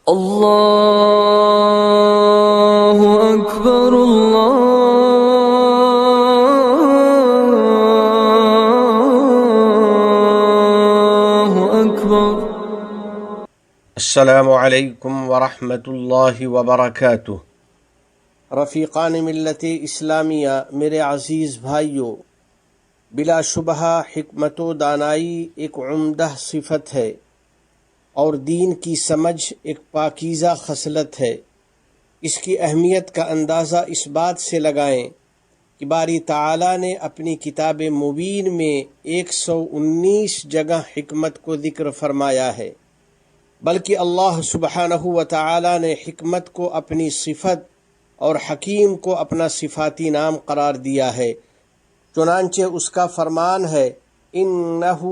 اللہ اکبر اللہ اکبر۔ السلام علیکم ورحمۃ اللہ وبرکاتہ۔ رفیقان ملت اسلامیہ، میرے عزیز بھائیوں، بلا شبہ حکمت و دانائی ایک عمدہ صفت ہے اور دین کی سمجھ ایک پاکیزہ خصلت ہے۔ اس کی اہمیت کا اندازہ اس بات سے لگائیں کہ باری تعالیٰ نے اپنی کتاب مبین میں 119 جگہ حکمت کو ذکر فرمایا ہے، بلکہ اللہ سبحانہ و تعالی نے حکمت کو اپنی صفت اور حکیم کو اپنا صفاتی نام قرار دیا ہے۔ چنانچہ اس کا فرمان ہے، اِنَّهُ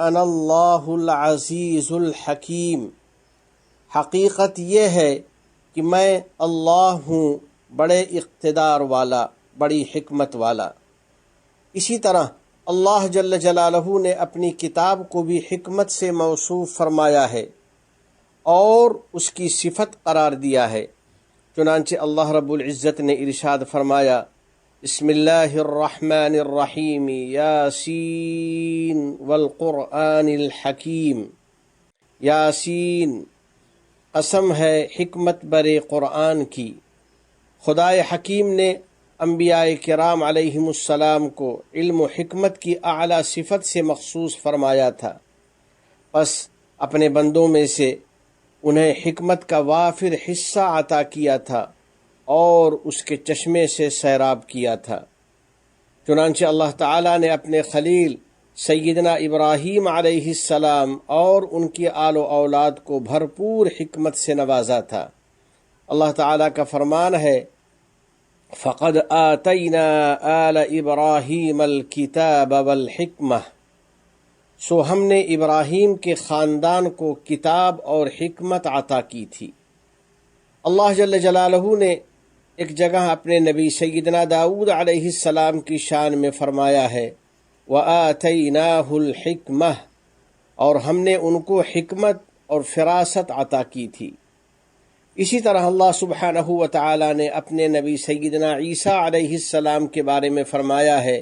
أَنَا اللَّهُ الْعَزِيزُ الْحَكِيمُ۔ حقیقت یہ ہے کہ میں اللہ ہوں، بڑے اقتدار والا، بڑی حکمت والا۔ اسی طرح اللہ جل جلالہ نے اپنی کتاب کو بھی حکمت سے موصوف فرمایا ہے اور اس کی صفت قرار دیا ہے۔ چنانچہ اللہ رب العزت نے ارشاد فرمایا، بسم اللہ الرحمن الرحیم، یاسین والقرآن الحکیم۔ یاسین، قسم ہے حکمت برے قرآن کی۔ خدائے حکیم نے انبیاء کرام علیہم السلام کو علم و حکمت کی اعلیٰ صفت سے مخصوص فرمایا تھا، پس اپنے بندوں میں سے انہیں حکمت کا وافر حصہ عطا کیا تھا اور اس کے چشمے سے سیراب کیا تھا۔ چنانچہ اللہ تعالیٰ نے اپنے خلیل سیدنا ابراہیم علیہ السلام اور ان کی آل و اولاد کو بھرپور حکمت سے نوازا تھا۔ اللہ تعالیٰ کا فرمان ہے، فَقَدْ آتَيْنَا آلَ إِبْرَاهِيمَ الْكِتَابَ وَالْحِكْمَةَ۔ سو ہم نے ابراہیم کے خاندان کو کتاب اور حکمت عطا کی تھی۔ اللہ جل جلالہ نے ایک جگہ اپنے نبی سیدنا داؤد علیہ السلام کی شان میں فرمایا ہے، وَآتَيْنَاهُ الْحِكْمَةَ، اور ہم نے ان کو حکمت اور فراست عطا کی تھی۔ اسی طرح اللہ سبحانہ و تعالی نے اپنے نبی سیدنا عیسیٰ علیہ السلام کے بارے میں فرمایا ہے،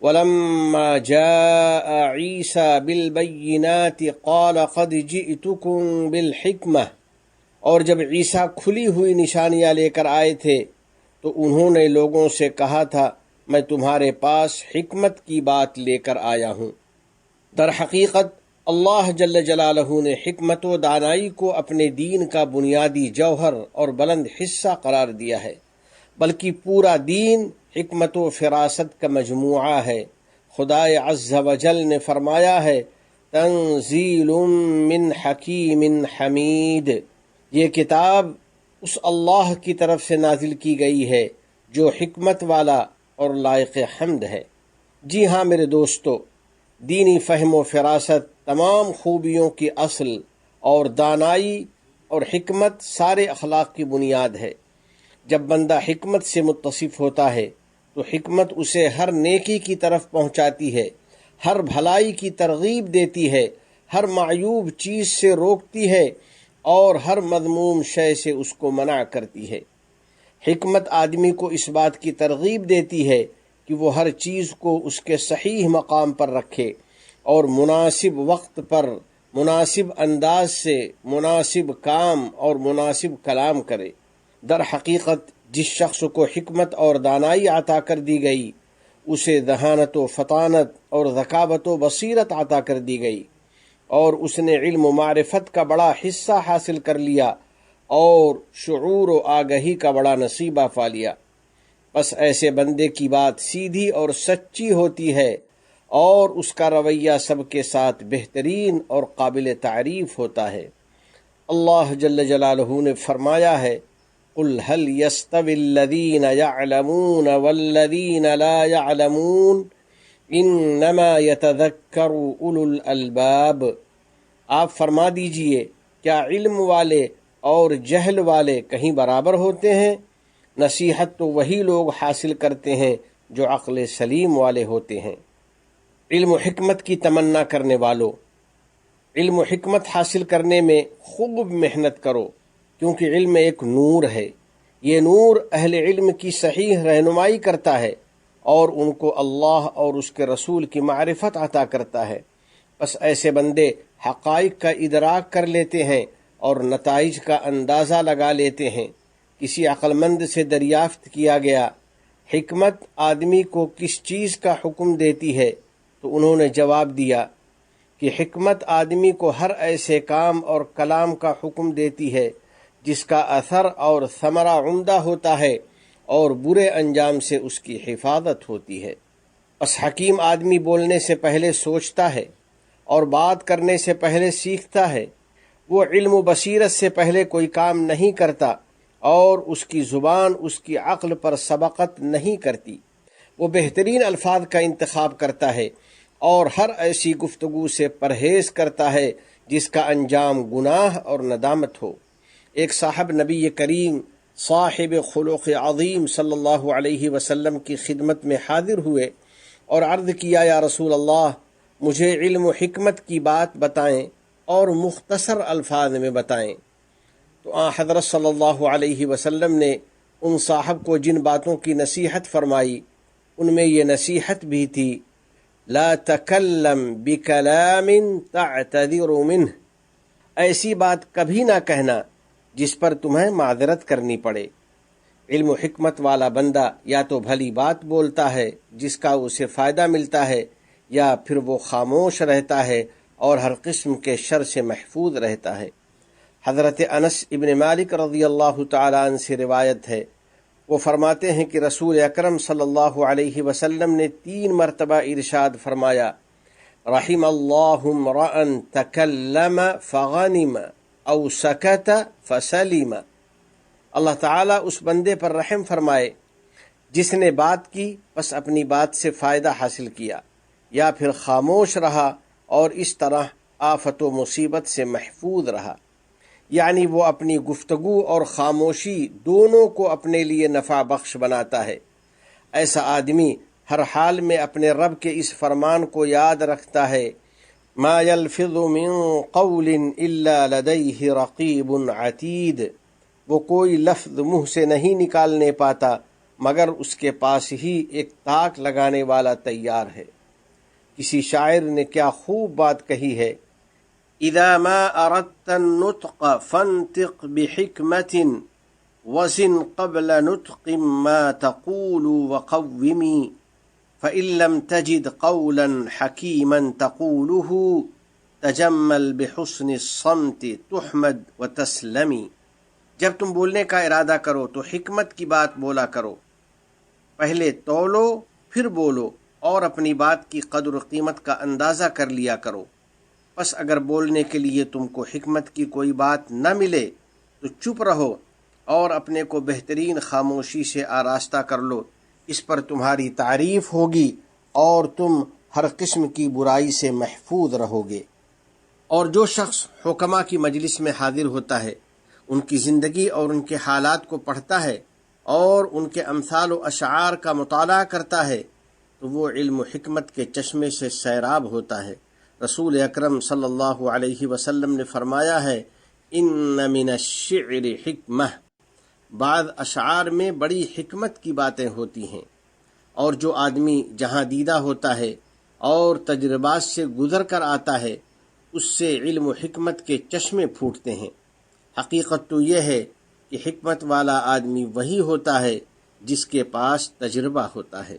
وَلَمَّا جَاءَ عِيسَى بِالْبَيِّنَاتِ قَالَ قَدْ جِئْتُكُمْ بِالْحِكْمَةِ، اور جب عیسیٰ کھلی ہوئی نشانیاں لے کر آئے تھے تو انہوں نے لوگوں سے کہا تھا، میں تمہارے پاس حکمت کی بات لے کر آیا ہوں۔ در حقیقت اللہ جل جلالہ نے حکمت و دانائی کو اپنے دین کا بنیادی جوہر اور بلند حصہ قرار دیا ہے، بلکہ پورا دین حکمت و فراست کا مجموعہ ہے۔ خدائے عز و جل نے فرمایا ہے، تنزیل من حکیم حمید۔ یہ کتاب اس اللہ کی طرف سے نازل کی گئی ہے جو حکمت والا اور لائق حمد ہے۔ جی ہاں میرے دوستو، دینی فہم و فراست تمام خوبیوں کی اصل اور دانائی اور حکمت سارے اخلاق کی بنیاد ہے۔ جب بندہ حکمت سے متصف ہوتا ہے تو حکمت اسے ہر نیکی کی طرف پہنچاتی ہے، ہر بھلائی کی ترغیب دیتی ہے، ہر معیوب چیز سے روکتی ہے اور ہر مذموم شے سے اس کو منع کرتی ہے۔ حکمت آدمی کو اس بات کی ترغیب دیتی ہے کہ وہ ہر چیز کو اس کے صحیح مقام پر رکھے اور مناسب وقت پر مناسب انداز سے مناسب کام اور مناسب کلام کرے۔ در حقیقت جس شخص کو حکمت اور دانائی عطا کر دی گئی، اسے ذہانت و فطانت اور ذکاوت و بصیرت عطا کر دی گئی، اور اس نے علم و معرفت کا بڑا حصہ حاصل کر لیا اور شعور و آگہی کا بڑا نصیبہ پا لیا۔ بس ایسے بندے کی بات سیدھی اور سچی ہوتی ہے اور اس کا رویہ سب کے ساتھ بہترین اور قابل تعریف ہوتا ہے۔ اللہ جل جلالہ نے فرمایا ہے، قُلْ هَلْ يَسْتَوِي الَّذِينَ يَعْلَمُونَ وَالَّذِينَ لَا يَعْلَمُونَ إِنَّمَا يَتَذَكَّرُ أُولُو الْأَلْبَابِ۔ آپ فرما دیجئے، کیا علم والے اور جہل والے کہیں برابر ہوتے ہیں؟ نصیحت تو وہی لوگ حاصل کرتے ہیں جو عقل سلیم والے ہوتے ہیں۔ علم و حکمت کی تمنا کرنے والوں، علم و حکمت حاصل کرنے میں خوب محنت کرو، کیونکہ علم ایک نور ہے، یہ نور اہل علم کی صحیح رہنمائی کرتا ہے اور ان کو اللہ اور اس کے رسول کی معرفت عطا کرتا ہے۔ بس ایسے بندے حقائق کا ادراک کر لیتے ہیں اور نتائج کا اندازہ لگا لیتے ہیں۔ کسی عقل مند سے دریافت کیا گیا، حکمت آدمی کو کس چیز کا حکم دیتی ہے؟ تو انہوں نے جواب دیا کہ حکمت آدمی کو ہر ایسے کام اور کلام کا حکم دیتی ہے جس کا اثر اور ثمرہ عمدہ ہوتا ہے اور برے انجام سے اس کی حفاظت ہوتی ہے۔ بس حکیم آدمی بولنے سے پہلے سوچتا ہے اور بات کرنے سے پہلے سیکھتا ہے۔ وہ علم و بصیرت سے پہلے کوئی کام نہیں کرتا اور اس کی زبان اس کی عقل پر سبقت نہیں کرتی۔ وہ بہترین الفاظ کا انتخاب کرتا ہے اور ہر ایسی گفتگو سے پرہیز کرتا ہے جس کا انجام گناہ اور ندامت ہو۔ ایک صاحب نبی کریم صاحب خلق عظیم صلی اللہ علیہ وسلم کی خدمت میں حاضر ہوئے اور عرض کیا، یا رسول اللہ، مجھے علم و حکمت کی بات بتائیں اور مختصر الفاظ میں بتائیں۔ تو حضرت صلی اللہ علیہ وسلم نے ان صاحب کو جن باتوں کی نصیحت فرمائی ان میں یہ نصیحت بھی تھی، لا تکلم بکلام تعتذر منہ، ایسی بات کبھی نہ کہنا جس پر تمہیں معذرت کرنی پڑے۔ علم و حکمت والا بندہ یا تو بھلی بات بولتا ہے جس کا اسے فائدہ ملتا ہے، یا پھر وہ خاموش رہتا ہے اور ہر قسم کے شر سے محفوظ رہتا ہے۔ حضرت انس ابن مالک رضی اللہ تعالیٰ عنہ سے روایت ہے، وہ فرماتے ہیں کہ رسول اکرم صلی اللہ علیہ وسلم نے 3 مرتبہ ارشاد فرمایا، رحم اللہ امرأ تکلم فغنم او سکت فسلم، اللہ تعالیٰ اس بندے پر رحم فرمائے جس نے بات کی بس اپنی بات سے فائدہ حاصل کیا، یا پھر خاموش رہا اور اس طرح آفت و مصیبت سے محفوظ رہا۔ یعنی وہ اپنی گفتگو اور خاموشی دونوں کو اپنے لیے نفع بخش بناتا ہے۔ ایسا آدمی ہر حال میں اپنے رب کے اس فرمان کو یاد رکھتا ہے، ما یلفظ من قول الا لدیہ رقیب عتید، وہ کوئی لفظ منہ سے نہیں نکالنے پاتا مگر اس کے پاس ہی ایک تاک لگانے والا تیار ہے۔ کسی شاعر نے کیا خوب بات کہی ہے، اذا ما اردت النطق فانطق بحکمة وزن قبل نطق ما تقول وقومی، فإن لم تجد قولا حکیما تقوله تجمل بحسن الصمت تحمد وتسلمی، جب تم بولنے کا ارادہ کرو تو حکمت کی بات بولا کرو، پہلے تولو پھر بولو اور اپنی بات کی قدر و قیمت کا اندازہ کر لیا کرو۔ بس اگر بولنے کے لیے تم کو حکمت کی کوئی بات نہ ملے تو چپ رہو اور اپنے کو بہترین خاموشی سے آراستہ کر لو، اس پر تمہاری تعریف ہوگی اور تم ہر قسم کی برائی سے محفوظ رہو گے۔ اور جو شخص حکما کی مجلس میں حاضر ہوتا ہے، ان کی زندگی اور ان کے حالات کو پڑھتا ہے اور ان کے امثال و اشعار کا مطالعہ کرتا ہے تو وہ علم و حکمت کے چشمے سے سیراب ہوتا ہے۔ رسول اکرم صلی اللہ علیہ وسلم نے فرمایا ہے، ان من الشعر حکمہ، بعض اشعار میں بڑی حکمت کی باتیں ہوتی ہیں، اور جو آدمی جہاں دیدہ ہوتا ہے اور تجربات سے گزر کر آتا ہے اس سے علم و حکمت کے چشمے پھوٹتے ہیں۔ حقیقت تو یہ ہے کہ حکمت والا آدمی وہی ہوتا ہے جس کے پاس تجربہ ہوتا ہے۔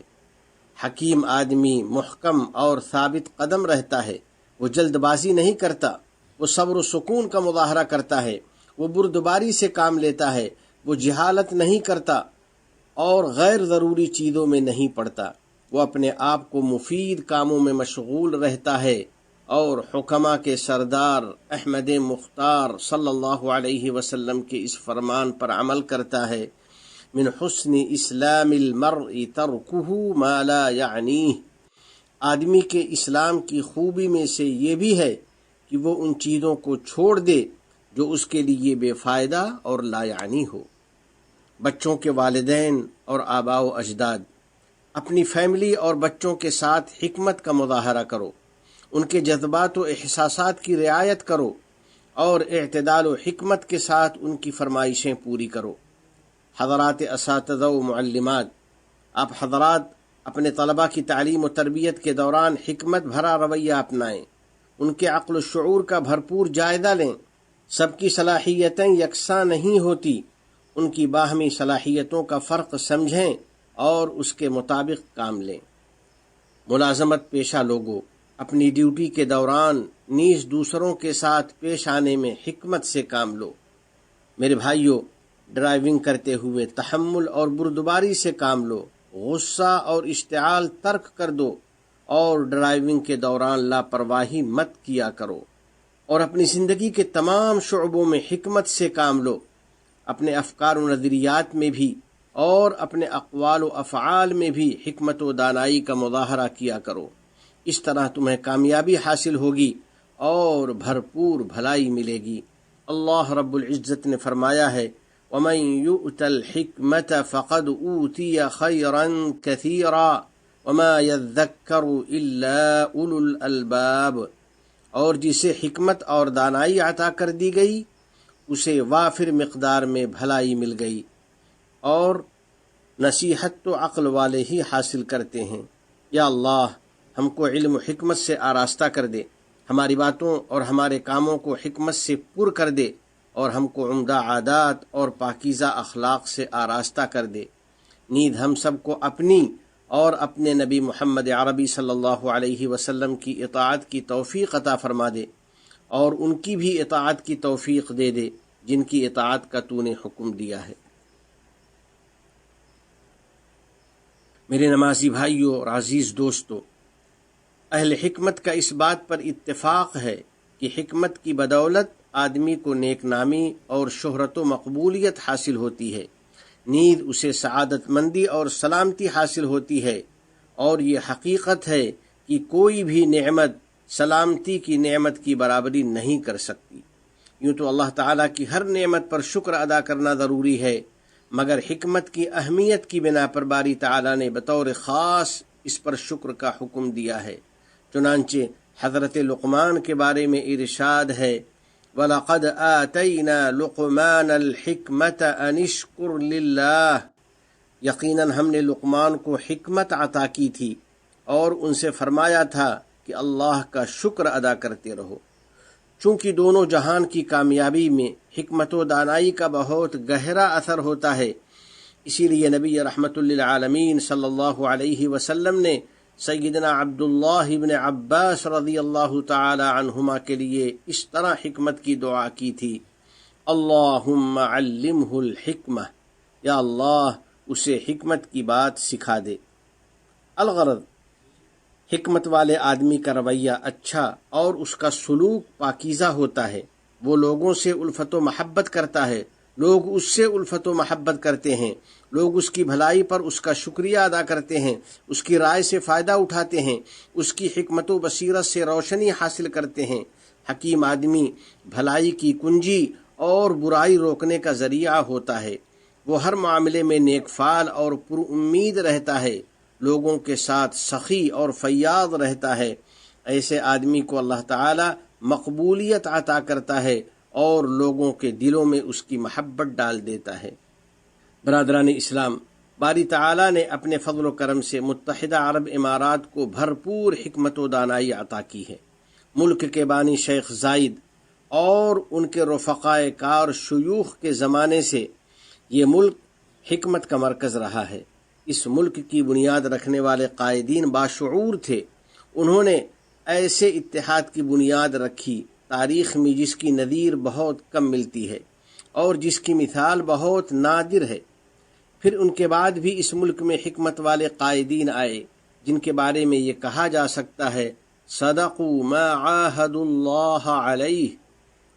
حکیم آدمی محکم اور ثابت قدم رہتا ہے، وہ جلد بازی نہیں کرتا، وہ صبر و سکون کا مظاہرہ کرتا ہے، وہ بردباری سے کام لیتا ہے، وہ جہالت نہیں کرتا اور غیر ضروری چیزوں میں نہیں پڑتا، وہ اپنے آپ کو مفید کاموں میں مشغول رہتا ہے اور حکما کے سردار احمد مختار صلی اللہ علیہ وسلم کے اس فرمان پر عمل کرتا ہے، من حسن اسلام المرء ترکہ ما لا یعنیہ، آدمی کے اسلام کی خوبی میں سے یہ بھی ہے کہ وہ ان چیزوں کو چھوڑ دے جو اس کے لیے بے فائدہ اور لا یعنی ہو۔ بچوں کے والدین اور آباء و اجداد، اپنی فیملی اور بچوں کے ساتھ حکمت کا مظاہرہ کرو، ان کے جذبات و احساسات کی رعایت کرو اور اعتدال و حکمت کے ساتھ ان کی فرمائشیں پوری کرو۔ حضرات اساتذہ و معلمات، آپ حضرات اپنے طلباء کی تعلیم و تربیت کے دوران حکمت بھرا رویہ اپنائیں، ان کے عقل و شعور کا بھرپور جائزہ لیں۔ سب کی صلاحیتیں یکساں نہیں ہوتی، ان کی باہمی صلاحیتوں کا فرق سمجھیں اور اس کے مطابق کام لیں۔ ملازمت پیشہ لوگوں، اپنی ڈیوٹی کے دوران نیز دوسروں کے ساتھ پیش آنے میں حکمت سے کام لو۔ میرے بھائیوں، ڈرائیونگ کرتے ہوئے تحمل اور بردباری سے کام لو، غصہ اور اشتعال ترک کر دو، اور ڈرائیونگ کے دوران لاپرواہی مت کیا کرو، اور اپنی زندگی کے تمام شعبوں میں حکمت سے کام لو، اپنے افکار و نظریات میں بھی اور اپنے اقوال و افعال میں بھی حکمت و دانائی کا مظاہرہ کیا کرو۔ اس طرح تمہیں کامیابی حاصل ہوگی اور بھرپور بھلائی ملے گی۔ اللہ رب العزت نے فرمایا ہے، وَمَن يُؤْتَ الْحِكْمَةَ فَقَدْ أُوتِيَ خَيْرًا كَثِيرًا وَمَا يَذَّكَّرُ إِلَّا أُولُو الْأَلْبَابِ، اور جسے حکمت اور دانائی عطا کر دی گئی اسے وافر مقدار میں بھلائی مل گئی، اور نصیحت تو عقل والے ہی حاصل کرتے ہیں۔ یا اللہ، ہم کو علم و حکمت سے آراستہ کر دے، ہماری باتوں اور ہمارے کاموں کو حکمت سے پر کر دے، اور ہم کو عمدہ عادات اور پاکیزہ اخلاق سے آراستہ کر دے۔ نیز ہم سب کو اپنی اور اپنے نبی محمد عربی صلی اللہ علیہ وسلم کی اطاعت کی توفیق عطا فرما دے، اور ان کی بھی اطاعت کی توفیق دے دے جن کی اطاعت کا تو نے حکم دیا ہے۔ میرے نمازی بھائیوں اور عزیز دوستو، اہل حکمت کا اس بات پر اتفاق ہے کہ حکمت کی بدولت آدمی کو نیک نامی اور شہرت و مقبولیت حاصل ہوتی ہے، نیز اسے سعادت مندی اور سلامتی حاصل ہوتی ہے، اور یہ حقیقت ہے کہ کوئی بھی نعمت سلامتی کی نعمت کی برابری نہیں کر سکتی۔ یوں تو اللہ تعالیٰ کی ہر نعمت پر شکر ادا کرنا ضروری ہے، مگر حکمت کی اہمیت کی بنا پر باری تعالیٰ نے بطور خاص اس پر شکر کا حکم دیا ہے۔ چنانچہ حضرت لقمان کے بارے میں ارشاد ہے، وَلَقَدْ آتَيْنَا لُقْمَانَ الْحِكْمَةَ أَنِ اشْكُرْ لِلَّهِ، یقیناً ہم نے لقمان کو حکمت عطا کی تھی اور ان سے فرمایا تھا کہ اللہ کا شکر ادا کرتے رہو۔ چونکہ دونوں جہان کی کامیابی میں حکمت و دانائی کا بہت گہرا اثر ہوتا ہے، اسی لیے نبی رحمت للعالمین صلی اللہ علیہ وسلم نے سیدنا عبداللہ بن عباس رضی اللہ تعالی عنہما کے لیے اس طرح حکمت کی دعا کی تھی، اللہم علمہ الحکمہ، یا اللہ اسے حکمت کی بات سکھا دے۔ الغرض، حکمت والے آدمی کا رویہ اچھا اور اس کا سلوک پاکیزہ ہوتا ہے، وہ لوگوں سے الفت و محبت کرتا ہے، لوگ اس سے الفت و محبت کرتے ہیں، لوگ اس کی بھلائی پر اس کا شکریہ ادا کرتے ہیں، اس کی رائے سے فائدہ اٹھاتے ہیں، اس کی حکمت و بصیرت سے روشنی حاصل کرتے ہیں۔ حکیم آدمی بھلائی کی کنجی اور برائی روکنے کا ذریعہ ہوتا ہے، وہ ہر معاملے میں نیک فعال اور پر امید رہتا ہے، لوگوں کے ساتھ سخی اور فیاض رہتا ہے۔ ایسے آدمی کو اللہ تعالی مقبولیت عطا کرتا ہے اور لوگوں کے دلوں میں اس کی محبت ڈال دیتا ہے۔ برادران اسلام، باری تعالی نے اپنے فضل و کرم سے متحدہ عرب امارات کو بھرپور حکمت و دانائی عطا کی ہے۔ ملک کے بانی شیخ زائد اور ان کے رفقائے کار شیوخ کے زمانے سے یہ ملک حکمت کا مرکز رہا ہے۔ اس ملک کی بنیاد رکھنے والے قائدین باشعور تھے، انہوں نے ایسے اتحاد کی بنیاد رکھی تاریخ میں جس کی نظیر بہت کم ملتی ہے اور جس کی مثال بہت نادر ہے۔ پھر ان کے بعد بھی اس ملک میں حکمت والے قائدین آئے جن کے بارے میں یہ کہا جا سکتا ہے، صدقوا ما عاہدوا اللہ علیہ،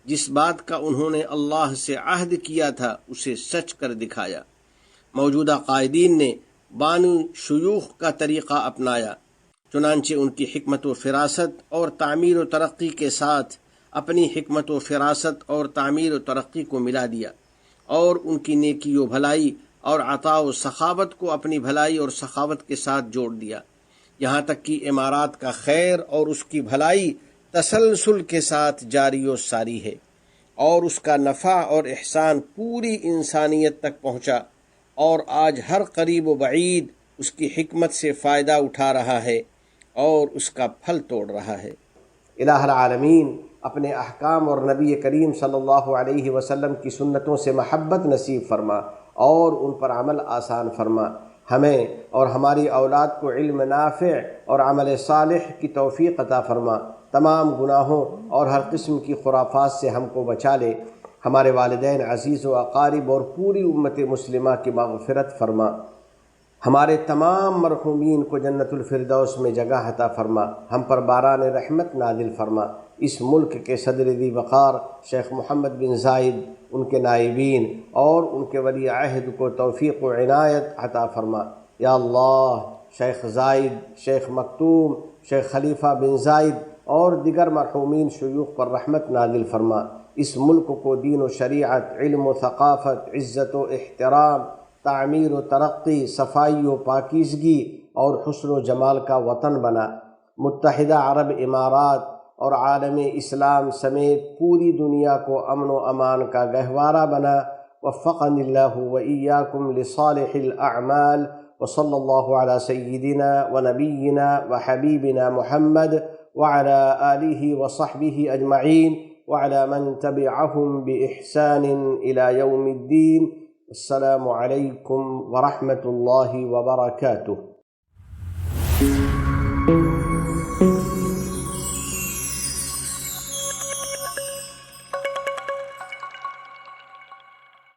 جس بات کا انہوں نے اللہ سے عہد کیا تھا اسے سچ کر دکھایا۔ موجودہ قائدین نے بانو شیوخ کا طریقہ اپنایا، چنانچہ ان کی حکمت و فراست اور تعمیر و ترقی کے ساتھ اپنی حکمت و فراست اور تعمیر و ترقی کو ملا دیا، اور ان کی نیکی و بھلائی اور عطا و سخاوت کو اپنی بھلائی اور سخاوت کے ساتھ جوڑ دیا، یہاں تک کہ امارات کا خیر اور اس کی بھلائی تسلسل کے ساتھ جاری و ساری ہے۔ اور اس کا نفع اور احسان پوری انسانیت تک پہنچا، اور آج ہر قریب و بعید اس کی حکمت سے فائدہ اٹھا رہا ہے اور اس کا پھل توڑ رہا ہے۔ الہ العالمین اپنے احکام اور نبی کریم صلی اللہ علیہ وسلم کی سنتوں سے محبت نصیب فرما اور ان پر عمل آسان فرما۔ ہمیں اور ہماری اولاد کو علم نافع اور عمل صالح کی توفیق عطا فرما۔ تمام گناہوں اور ہر قسم کی خرافات سے ہم کو بچا لے۔ ہمارے والدین، عزیز و اقارب اور پوری امت مسلمہ کی مغفرت فرما۔ ہمارے تمام مرحومین کو جنت الفردوس میں جگہ عطا فرما۔ ہم پر باران رحمت نازل فرما۔ اس ملک کے صدر ذی وقار شیخ محمد بن زائد، ان کے نائبین اور ان کے ولی عہد کو توفیق و عنایت عطا فرما۔ یا اللہ، شیخ زائد، شیخ مکتوم، شیخ خلیفہ بن زائد اور دیگر مرحومین شیوخ پر رحمت نازل فرما۔ اس ملک کو دین و شریعت، علم و ثقافت، عزت و احترام، تعمیر و ترقی، صفائی و پاکیزگی اور حسن و جمال کا وطن بنا۔ متحدہ عرب امارات اور عالم اسلام سمیت پوری دنیا کو امن و امان کا گہوارہ بنا۔ وفقنی اللہ و ایاکم لصالح الاعمال، وصلی اللہ علی سیدنا و نبینا و حبیبنا محمد وعلی آلہ وصحبہ اجمعین وعلی من تبعہم بإحسان إلى يوم الدین۔ السلام علیکم ورحمۃ اللہ وبرکاتہ۔